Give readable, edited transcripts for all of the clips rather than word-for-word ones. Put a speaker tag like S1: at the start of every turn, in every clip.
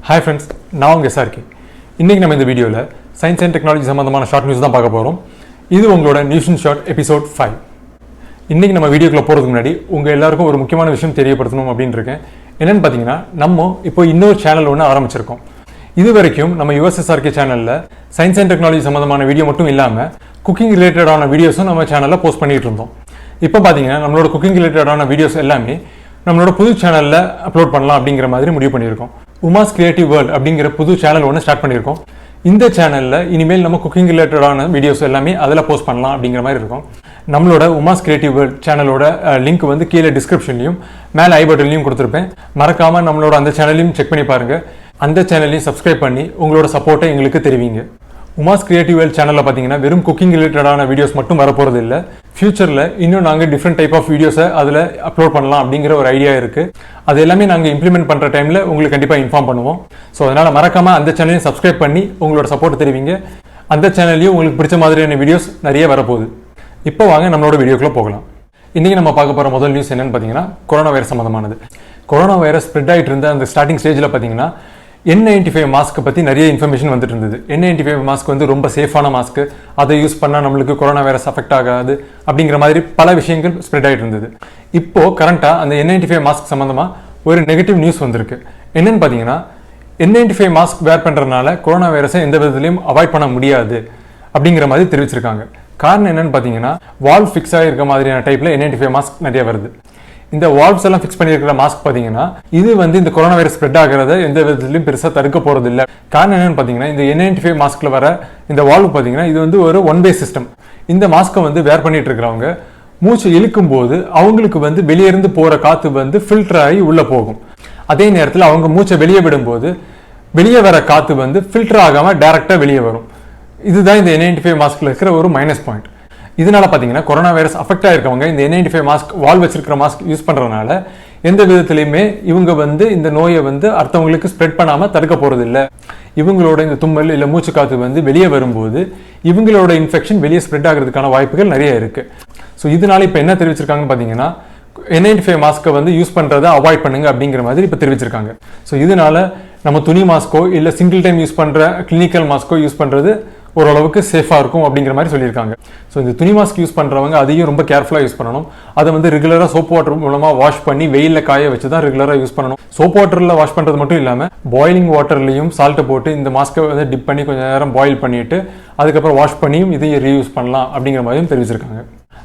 S1: Hi friends, நான் உங்கள் SRK. இன்னைக்கு நம்ம இந்த வீடியோவில் சயின்ஸ் அண்ட் டெக்னாலஜி சம்பந்தமான ஷார்ட் நியூஸ் தான் பார்க்க போகிறோம். இது உங்களோட நியூஸ் இன் ஷார்ட் எபிசோட் 5. இன்னைக்கு நம்ம வீடியோக்குள்ள போகிறதுக்கு முன்னாடி உங்கள் எல்லாருக்கும் ஒரு முக்கியமான விஷயம் தெரியப்படுத்தணும் அப்படின்னு இருக்கேன். என்னென்னு பார்த்தீங்கன்னா நம்ம இப்போ இன்னொரு சேனல் ஒன்று ஆரம்பிச்சிருக்கோம். இது வரைக்கும் நம்ம SRK சேனலில் சயின்ஸ் அண்ட் டெக்னாலஜி சம்பந்தமான வீடியோ மட்டும் இல்லாமல் குக்கிங் ரிலேட்டடான வீடியோஸும் நம்ம சேனலில் போஸ்ட் பண்ணிட்டு இருந்தோம். இப்போ பார்த்தீங்கன்னா நம்மளோட குக்கிங் ரிலேட்டடான வீடியோஸ் எல்லாமே நம்மளோட புது சேனலில் அப்லோட் பண்ணலாம் அப்படிங்கிற மாதிரி முடிவு பண்ணியிருக்கோம். உமாஸ் கிரியேட்டிவ் வேர்ல்ட் அப்படிங்கிற புது சேனல் ஒன்று ஸ்டார்ட் பண்ணியிருக்கோம். இந்த சேனலில் இனிமேல் நம்ம குக்கிங் ரிலேட்டடான வீடியோஸ் எல்லாமே அதில் போஸ்ட் பண்ணலாம் அப்படிங்கிற மாதிரி இருக்கும். நம்மளோட உமாஸ் கிரியேட்டிவ் வேர்ல்ட் சேனலோட லிங்க் வந்து கீழே டிஸ்கிரிப்ஷன்லையும் மேலே ஐ பட்டன்லையும் கொடுத்துருப்பேன். மறக்காமல் நம்மளோட அந்த சேனலையும் செக் பண்ணி பாருங்கள். அந்த சேனலையும் சப்ஸ்கிரைப் பண்ணி உங்களோட சப்போர்ட்டை எங்களுக்கு தெரிவிங்க. உமாஸ் கிரியேட்டிவ் வேர்ல்ட் சேனலில் பார்த்தீங்கன்னா வெறும் குக்கிங் ரிலேட்டடான வீடியோஸ் மட்டும் வரப்போகிறது இல்லை. ஃபியூச்சரில் இன்னும் நாங்கள் டிஃப்ரெண்ட் டைப் ஆஃப் வீடியோஸை அதில் அப்லோட் பண்ணலாம் அப்படிங்கிற ஒரு ஐடியா இருக்குது. அது எல்லாமே நாங்கள் இம்ப்ளிமெண்ட் பண்ணுற டைமில் உங்களுக்கு கண்டிப்பாக இன்ஃபார்ம் பண்ணுவோம். ஸோ அதனால் மறக்காமல் அந்த சேனலையும் சப்ஸ்கிரைப் பண்ணி உங்களோட சப்போர்ட் தெரிவிங்க. அந்த சேனல்லையும் உங்களுக்கு பிடிச்ச மாதிரியான வீடியோஸ் நிறைய வரப்போகுது. இப்போ வாங்க நம்மளோட வீடியோக்குள்ளே போகலாம். இன்றைக்கி நம்ம பார்க்க போகிற முதல் நியூஸ் என்னென்னு பார்த்தீங்கன்னா கொரோனா வைரஸ் சம்மந்தமானது. கொரோனா வைரஸ் ஸ்ப்ரெட் ஆகிட்டு இருந்த அந்த ஸ்டார்டிங் ஸ்டேஜில் பார்த்தீங்கன்னா N95 மாஸ்க்கை பற்றி நிறைய இன்ஃபர்மேஷன் வந்துட்டு இருந்தது. N95 மாஸ்க் வந்து ரொம்ப சேஃபான மாஸ்க்கு, அதை யூஸ் பண்ணால் நம்மளுக்கு கொரோனா வைரஸ் அஃபெக்ட் ஆகாது அப்படிங்கிற மாதிரி பல விஷயங்கள் ஸ்ப்ரெட் ஆகிட்டு இருந்தது. இப்போது கரண்ட்டாக அந்த N95 மாஸ்க் சம்மந்தமாக ஒரு நெகட்டிவ் நியூஸ் வந்திருக்கு. என்னென்னு பார்த்தீங்கன்னா N95 மாஸ்க் வேர் பண்ணுறதுனால கொரோனா வைரஸை எந்த விதத்துலையும் அவாய்ட் பண்ண முடியாது அப்படிங்கிற மாதிரி தெரிவிச்சிருக்காங்க. காரணம் என்னென்னு பார்த்தீங்கன்னா வால்வ் ஃபிக்ஸ் ஆகிருக்க மாதிரியான டைப்பில் N95 மாஸ்க் நிறைய வருது. இந்த வால்வ்ஸ் எல்லாம் ஃபிக்ஸ் பண்ணியிருக்கிற மாஸ்க் பார்த்தீங்கன்னா இது வந்து இந்த கொரோனா வைரஸ் ஸ்ப்ரெட் ஆகிறத எந்த விதத்துலையும் பெருசாக தடுக்க போகிறது இல்லை. காரணம் என்னென்னு பார்த்தீங்கன்னா இந்த N95 மாஸ்கில் வர இந்த வால்வ் பார்த்தீங்கன்னா இது வந்து ஒரு ஒன் வே சிஸ்டம். இந்த மாஸ்க்கை வந்து வேர் பண்ணிட்டு இருக்கிறவங்க மூச்சு இழுக்கும் போது அவங்களுக்கு வந்து வெளியேருந்து போகிற காற்று வந்து ஃபில்டர் ஆகி உள்ளே போகும். அதே நேரத்தில் அவங்க மூச்சை வெளியே விடும்போது வெளியே வர காற்று வந்து ஃபில்டர் ஆகாமல் டைரெக்டாக வெளியே வரும். இதுதான் இந்த N95 மாஸ்கில் இருக்கிற ஒரு மைனஸ் பாயிண்ட். இதனால பார்த்தீங்கன்னா கொரோனா வைரஸ் அஃபெக்ட் ஆகிருக்கவங்க இந்த N95 மாஸ்க் வால் வச்சிருக்கிற மாஸ்க் யூஸ் பண்ணுறதுனால எந்த விதத்துலையுமே இவங்க வந்து இந்த நோயை வந்து அடுத்தவங்களுக்கு ஸ்ப்ரெட் பண்ணாமல் தடுக்க போகிறது இல்லை. இவங்களோட இந்த தும்மல் இல்லை மூச்சு காற்று வந்து வெளியே வரும்போது இவங்களோட இன்ஃபெக்ஷன் வெளியே ஸ்ப்ரெட் ஆகிறதுக்கான வாய்ப்புகள் நிறைய இருக்குது. ஸோ இதனால இப்போ என்ன தெரிவிச்சிருக்காங்கன்னு பார்த்தீங்கன்னா N95 மாஸ்க்கை வந்து யூஸ் பண்ணுறதை அவாய்ட் பண்ணுங்க அப்படிங்கிற மாதிரி இப்போ தெரிவிச்சிருக்காங்க. ஸோ இதனால நம்ம துணி மாஸ்க்கோ இல்லை சிங்கிள் டைம் யூஸ் பண்ணுற கிளினிக்கல் மாஸ்க்கோ யூஸ் பண்ணுறது ஓரளவுக்கு சேஃபாக இருக்கும் அப்படிங்கிற மாதிரி சொல்லியிருக்காங்க. ஸோ இந்த துணி மாஸ்க் யூஸ் பண்ணுறவங்க அதையும் ரொம்ப கேர்ஃபுல்லாக யூஸ் பண்ணணும். அதை வந்து ரெகுலராக சோப் வாட்டர் மூலமாக வாஷ் பண்ணி வெயிலில் காய வச்சு தான் ரெகுலராக யூஸ் பண்ணணும். சோப் வாட்டரில் வாஷ் பண்ணுறது மட்டும் இல்லாமல் பாயிலிங் வாட்டர்லையும் சால்ட்டை போட்டு இந்த மாஸ்க்கை வந்து டிப் பண்ணி கொஞ்சம் நேரம் பாயில் பண்ணிவிட்டு அதுக்கப்புறம் வாஷ் பண்ணியும் இதையும் ரீயூஸ் பண்ணலாம் அப்படிங்கிற மாதிரியும் தெரிவிச்சிருக்காங்க.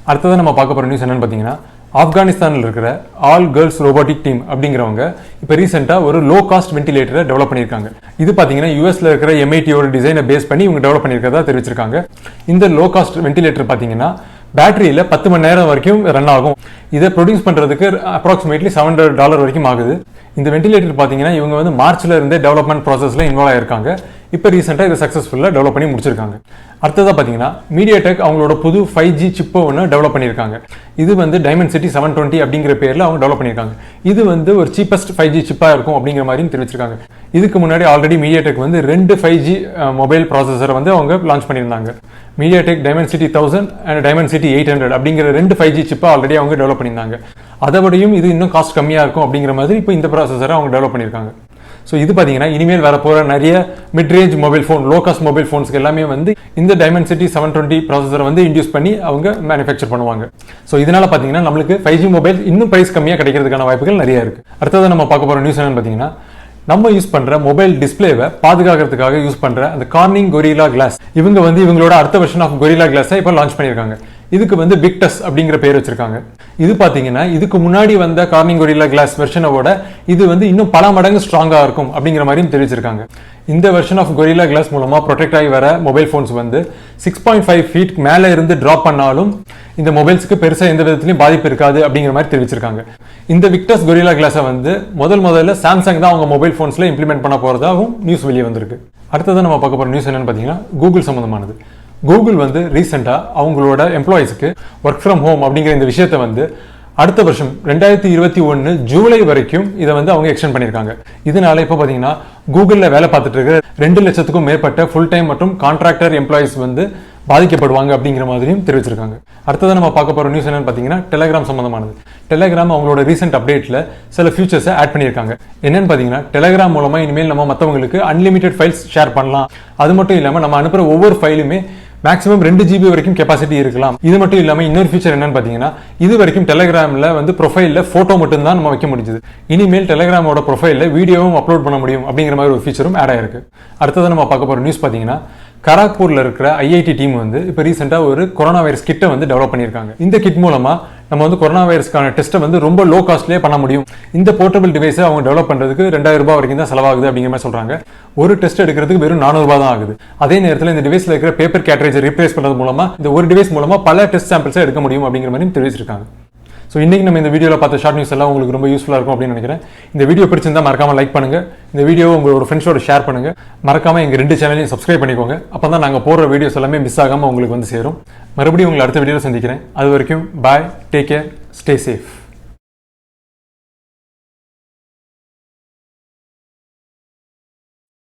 S1: அடுத்ததான் நம்ம பார்க்க போகிற நியூஸ் என்னென்னு பார்த்தீங்கன்னா ஆப்கானிஸ்தானில் இருக்கிற ஆல் கேர்ள்ஸ் ரோபோட்டிக் டீம் அப்படிங்கிறவங்க இப்போ ரீசெண்டாக ஒரு லோ காஸ்ட் வென்டிலேட்டரை டெவலப் பண்ணியிருக்காங்க. இது பார்த்தீங்கன்னா யூஎஸ்ல இருக்கிற MITயோட டிசைனை பேஸ் பண்ணி இவங்க டெவலப் பண்ணியிருக்கிறதா தெரிவிச்சிருக்காங்க. இந்த லோ காஸ்ட் வென்டிலேட்டர் பார்த்தீங்கன்னா பேட்டரியில் 10 மணி நேரம் வரைக்கும் ரன் ஆகும். இதை ப்ரொடியூஸ் பண்ணுறதுக்கு அப்ராக்சிமேட்லி $700 வரைக்கும் ஆகுது. இந்த வென்டிலேட்டர் பார்த்தீங்கன்னா இவங்க வந்து மார்ச்ல இருந்தே டெவலப்மெண்ட் ப்ராசஸில் இன்வால்வ் ஆயிருக்காங்க. இப்போ ரீசெண்டாக இதை சக்ஸஸ்ஃபுல்லாக டெவலப் பண்ணி முடிச்சிருக்காங்க. அடுத்ததாக பார்த்தீங்கன்னா MediaTek அவங்களோட புது 5G சிப்பை ஒன்று டெவலப் பண்ணியிருக்காங்க. இது வந்து Dimensity 720 அப்படிங்கிற பேரில் அவங்க டெவலப் பண்ணியிருக்காங்க. இது வந்து ஒரு சீப்பஸ்ட் 5G சிப்பாக இருக்கும் அப்படிங்கிற மாதிரியும் தெரிவிச்சிருக்காங்க. இதுக்கு முன்னாடி ஆல்ரெடி MediaTek வந்து 2 5G மொபைல் ப்ராசஸரை வந்து அவங்க லான்ச் பண்ணியிருந்தாங்க. MediaTek Dimensity 1000 அண்ட் Dimensity 800 அப்படிங்கிற 2 5G சிப்பை ஆல்ரெடி அவங்க டெவலப் பண்ணியிருந்தாங்க. அதைவிடையும் இது இன்னும் காஸ்ட் கம்மியாக இருக்கும் அப்படிங்கிற மாதிரி இப்போ இந்த ப்ராசஸரை அவங்க டெவலப் பண்ணியிருக்காங்க. ஸோ இது பார்த்தீங்கன்னா இனிமேல் வரப்போகிற நிறைய mid range mobile phone low cost mobile ஃபோன்ஸ்க்கு எல்லாமே வந்து இந்த Dimensity 720 ப்ராசஸரை வந்து இன்டியூஸ் பண்ணி அவங்க மேனுஃபேக்சர் பண்ணுவாங்க. ஸோ இதனால் பார்த்தீங்கன்னா நம்மளுக்கு 5G மொபைல் இன்னும் ப்ரைஸ் கம்மியாக கிடைக்கிறதுக்கான வாய்ப்புகள் நிறைய இருக்குது. அடுத்தது நம்ம பார்க்க போகிற நியூஸ் என்னன்னு பார்த்தீங்கன்னா நம்ம யூஸ் பண்ணுற மொபைல் டிஸ்பிளேவை பாதுகாக்கிறதுக்காக யூஸ் பண்ணுற அந்த கார்னிங் கொரில்லா கிளாஸ் இவங்க வந்து இவங்களோட அடுத்த வெர்ஷன் ஆஃப் கொரில்லா கிளாஸை இப்போ லான்ச் பண்ணியிருக்காங்க. இதுக்கு வந்து Victus அப்படிங்கிற பேர் வச்சிருக்காங்க. இது பார்த்தீங்கன்னா இதுக்கு முன்னாடி வந்த கார்னிங் கொரில்லா கிளாஸ் வெர்ஷனோட இது வந்து இன்னும் பல மடங்கு ஸ்ட்ராங்காக இருக்கும் அப்படிங்கிற மாதிரியும் தெரிவிச்சிருக்காங்க. இந்த வெர்ஷன் ஆஃப் கொரில்லா கிளாஸ் மூலமாக ப்ரொடெக்ட் ஆகி வர மொபைல் ஃபோன்ஸ் வந்து 6.5 feet மேலே இருந்து ட்ராப் பண்ணாலும் இந்த மொபைல்ஸ்க்கு பெருசாக எந்த விதத்துலையும் பாதிப்பு இருக்காது அப்படிங்கிற மாதிரி தெரிவிச்சிருக்காங்க. இந்த Victus கொரில்லா கிளாஸை வந்து முதல்ல சாம்சங் தான் அவங்க மொபைல் ஃபோன்ஸில் இம்ப்ளிமெண்ட் பண்ண போகிறதாகவும் நியூஸ் வெளியே வந்திருக்கு. அடுத்ததான் நம்ம பார்க்க போகிற நியூஸ் என்னன்னு பார்த்தீங்கன்னா கூகுள் சம்மந்தமானது. கூகுள் வந்து ரீசெண்டாக அவங்களோட எம்ப்ளாயிஸ்க்கு ஒர்க் ஃப்ரம் ஹோம் அப்படிங்கிற இந்த விஷயத்தை வந்து அடுத்த வருஷம் 2021 ஜூலை வரைக்கும் இதை வந்து அவங்க எக்ஸ்டெண்ட் பண்ணியிருக்காங்க. இதனால இப்போ பார்த்தீங்கன்னா கூகுளில் வேலை பார்த்துட்டு இருக்கிற 2 லட்சத்துக்கும் மேற்பட்ட ஃபுல் டைம் மற்றும் கான்ட்ராக்டர் எம்ப்ளாயிஸ் வந்து பாதிக்கப்படுவாங்க அப்படிங்கிற மாதிரியும் தெரிவிச்சிருக்காங்க. அடுத்தது நம்ம பார்க்க போகிற நியூஸ் என்னன்னு பார்த்தீங்கன்னா டெலிகிராம் சம்மந்தமானது. டெலிகிராம் அவங்களோட ரீசெண்ட் அப்டேட்டில் சில ஃபியூச்சர்ஸை ஆட் பண்ணியிருக்காங்க. என்னன்னு பார்த்தீங்கன்னா டெலிகிராம் மூலமாக இனிமேல் நம்ம மற்றவங்களுக்கு அன்லிமிட்டட் ஃபைல்ஸ் ஷேர் பண்ணலாம். அது மட்டும் இல்லாமல் நம்ம அனுப்புகிற ஒவ்வொரு ஃபைலுமே மேக்ஸிமம் 2 GB வரைக்கும் கெப்பாசிட்டி இருக்கலாம். இது மட்டும் இல்லாமல் இன்னொரு ஃபீச்சர் என்னன்னு பார்த்தீங்கன்னா இது வரைக்கும் டெலிகிராமில் வந்து ப்ரொஃபைலில் ஃபோட்டோ மட்டும் தான் நம்ம வைக்க முடிஞ்சது. இனிமேல் டெலிகிராமோட ப்ரொஃபைலில் வீடியோவும் அப்லோட் பண்ண முடியும் அப்படிங்கிற மாதிரி ஒரு ஃபீச்சரும் ஆட் ஆயிருக்கு. அடுத்தது நம்ம பார்க்க போகிற நியூஸ் பார்த்தீங்கன்னா கராக்பூரில் இருக்கிற ஐஐடி டீம் வந்து இப்போ ரீசெண்டாக ஒரு கொரோனா வைரஸ் கிட்டை வந்து டெவலப் பண்ணியிருக்காங்க. இந்த கிட் மூலமாக நம்ம வந்து கொரோனா வைரஸ்க்கான டெஸ்ட்டை வந்து ரொம்ப லோ காஸ்ட்லேயே பண்ண முடியும். இந்த போர்ட்டபிள் டிவைஸை அவங்க டெவலப் பண்ணுறதுக்கு 2000 ரூபாய் வரைக்கும் தான் செலவாகுது அப்படிங்கிற மாதிரி சொல்கிறாங்க. ஒரு டெஸ்ட் எடுக்கிறதுக்கு வெறும் 400 ரூபாய் தான் ஆகுது. அதே நேரத்தில் இந்த டிவைஸில் இருக்கிற பேப்பர் கேட்ரேஜை ரீப்ளேஸ் பண்ணுறது மூலமாக இந்த ஒரு டிவைஸ் மூலமாக பல டெஸ்ட் சாம்பிள்ஸை எடுக்க முடியும் அப்படிங்கிற மாதிரி தெரிவிச்சிருக்காங்க. ஸோ இன்றைக்கி நம்ம இந்த வீடியோவில் பார்த்த ஷார்ட் நியூஸ் எல்லாம் உங்களுக்கு ரொம்ப யூஸ்ஃபுல்லாக இருக்கும் அப்படின்னு நினைக்கிறேன். இந்த வீடியோ பிடிச்சிருந்தா மறக்காமல் லைக் பண்ணுங்கள். இந்த வீடியோவை உங்களோட ஃப்ரெண்ட்ஸோட ஷேர் பண்ணுங்கள். மறக்காமல் எங்கள் 2 சேனலையும் சப்ஸ்கிரைப் பண்ணிக்கோங்க. அப்போ தான் நாங்கள் போடுற வீடியோஸ் எல்லாமே மிஸ் ஆகாமல் உங்களுக்கு வந்து சேரும். மறுபடியும் உங்களை அடுத்த வீடியோவில் சந்திக்கிறேன். அது வரைக்கும் பாய், டேக் கேர், ஸ்டே சேஃப்.